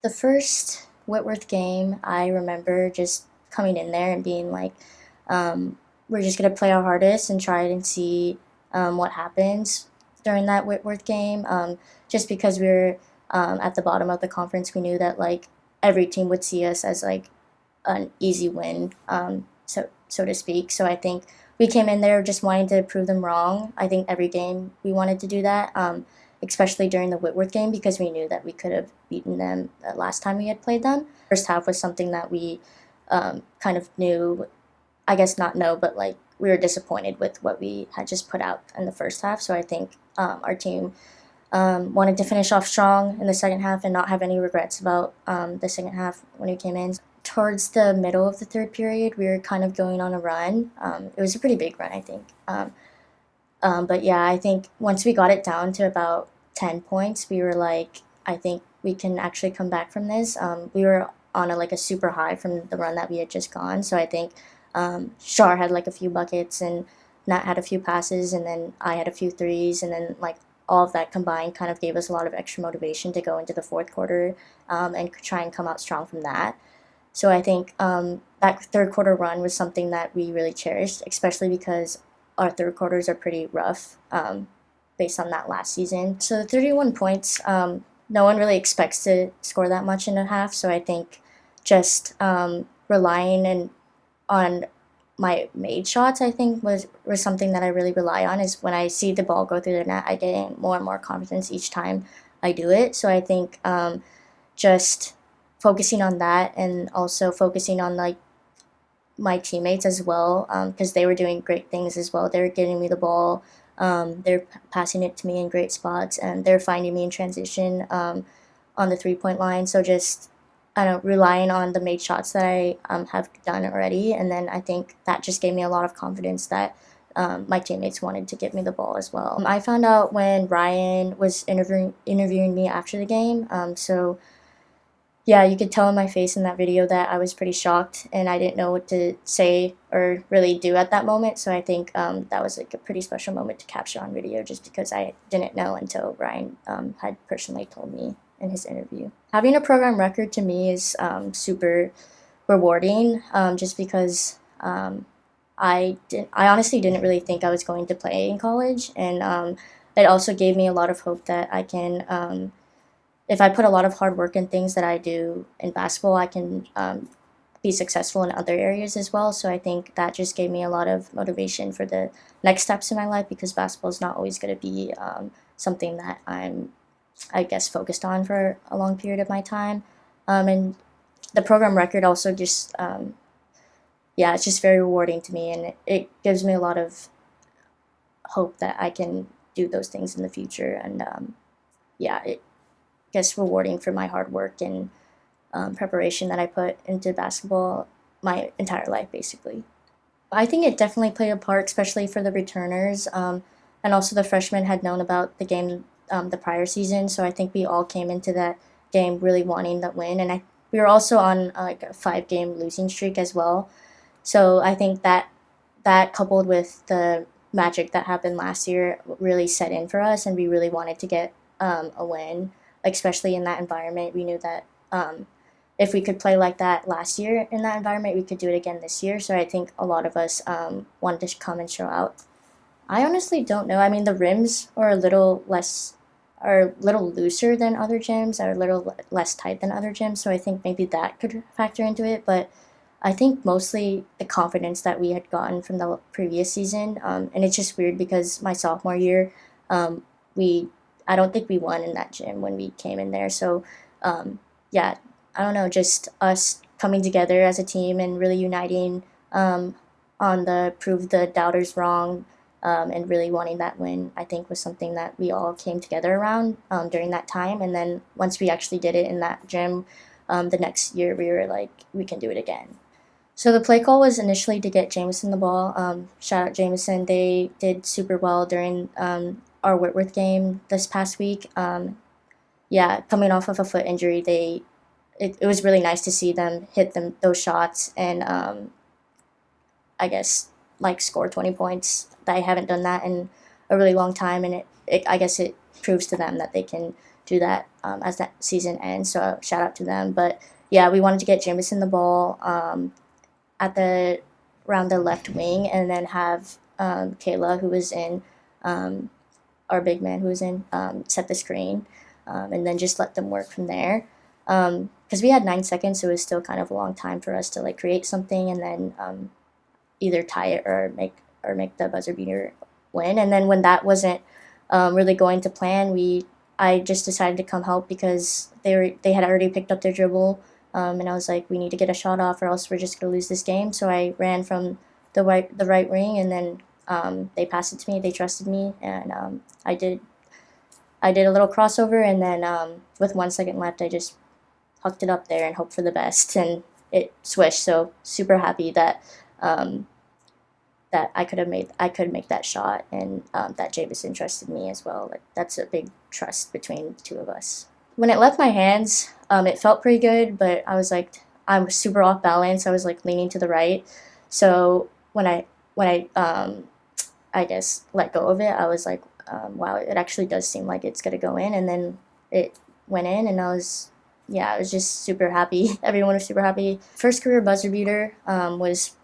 The first Whitworth game, I remember just coming in there and being like, we're just going to play our hardest and try it and see what happens during that Whitworth game. Just because we were at the bottom of the conference, we knew that like every team would see us as like an easy win, so to speak. So I think we came in there just wanting to prove them wrong. I think every game we wanted to do that, especially during the Whitworth game because we knew that we could have beaten them the last time we had played them. First half was something that we kind of knew. I guess not know, but like we were disappointed with what we had just put out in the first half. So I think our team wanted to finish off strong in the second half and not have any regrets about the second half when we came in. Towards the middle of the third period, we were kind of going on a run. It was a pretty big run, I think. But yeah, I think once we got it down to about 10 points, we were like, I think we can actually come back from this. We were on like a super high from the run that we had just gone. So I think Shar had like a few buckets and Nat had a few passes and then I had a few threes and then like all of that combined kind of gave us a lot of extra motivation to go into the fourth quarter and try and come out strong from that. So I think that third quarter run was something that we really cherished, especially because our third quarters are pretty rough based on that last season. So the 31 points, no one really expects to score that much in a half. So I think just relying on my made shots, I think was something that I really rely on. Is when I see the ball go through the net, I gain more and more confidence each time I do it. So I think just focusing on that and also focusing on like my teammates as well because they were doing great things as well. They were getting me the ball, they're passing it to me in great spots, and they're finding me in transition on the 3 point line. So just I don't know, relying on the made shots that I have done already, and then I think that just gave me a lot of confidence that my teammates wanted to give me the ball as well. I found out when Ryan was interviewing me after the game, so yeah, you could tell in my face in that video that I was pretty shocked and I didn't know what to say or really do at that moment. So I think that was like a pretty special moment to capture on video just because I didn't know until Ryan had personally told me in his interview. Having a program record to me is super rewarding just because I honestly didn't really think I was going to play in college, and it also gave me a lot of hope that I can if I put a lot of hard work in things that I do in basketball, I can be successful in other areas as well. So I think that just gave me a lot of motivation for the next steps in my life because basketball is not always going to be something that I guess, focused on for a long period of my time. And the program record also just, yeah, it's just very rewarding to me and it gives me a lot of hope that I can do those things in the future. And yeah, it gets rewarding for my hard work and preparation that I put into basketball my entire life, basically. I think it definitely played a part, especially for the returners. And also the freshmen had known about the game the prior season, so I think we all came into that game really wanting that win. And we were also on like a 5 game losing streak as well. So I think that coupled with the magic that happened last year really set in for us, and we really wanted to get a win, especially in that environment. We knew that if we could play like that last year in that environment, we could do it again this year. So I think a lot of us wanted to come and show out. I honestly don't know. I mean, the rims are a little less, are a little looser than other gyms, are a little less tight than other gyms. So I think maybe that could factor into it. But I think mostly the confidence that we had gotten from the previous season. And it's just weird because my sophomore year, we I don't think we won in that gym when we came in there. So yeah, I don't know, just us coming together as a team and really uniting on the prove the doubters wrong and really wanting that win, I think was something that we all came together around during that time. And then once we actually did it in that gym, the next year we were like, we can do it again. So the play call was initially to get Jameson the ball. Shout out Jameson. They did super well during our Whitworth game this past week. Yeah, coming off of a foot injury, it was really nice to see them hit those shots and I guess like score 20 points. I haven't done that in a really long time, and I guess it proves to them that they can do that as that season ends. So shout out to them. But yeah, we wanted to get Jamison the ball at the around the left wing, and then have Kayla, who was in our big man, who was in set the screen, and then just let them work from there. Because we had 9 seconds, so it was still kind of a long time for us to like create something, and then either tie it or make the buzzer beater win. And then when that wasn't really going to plan, I just decided to come help because they had already picked up their dribble, and I was like, we need to get a shot off, or else we're just gonna lose this game. So I ran from the right wing, and then they passed it to me. They trusted me, and I did a little crossover, and then with 1 second left, I just hucked it up there and hoped for the best, and it swished. So super happy that that I could make that shot, and that Jamison trusted me as well. Like, that's a big trust between the two of us. When it left my hands, it felt pretty good, but I was super off balance. I was like leaning to the right, so I guess let go of it, I was like, wow, it actually does seem like it's gonna go in, and then it went in, and I was just super happy. Everyone was super happy. First career buzzer beater was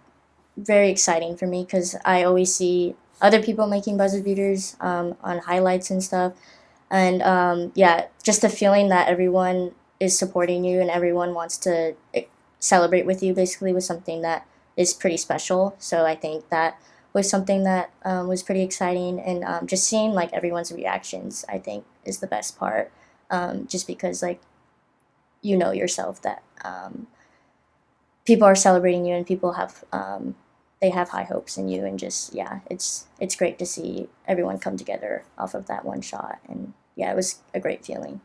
very exciting for me because I always see other people making buzzer beaters on highlights and stuff, and just the feeling that everyone is supporting you and everyone wants to celebrate with you basically was something that is pretty special. So I think that was something that was pretty exciting, and just seeing like everyone's reactions, I think, is the best part. Just because like you know yourself that people are celebrating you, and people have they have high hopes in you, and just it's great to see everyone come together off of that one shot, and yeah, it was a great feeling.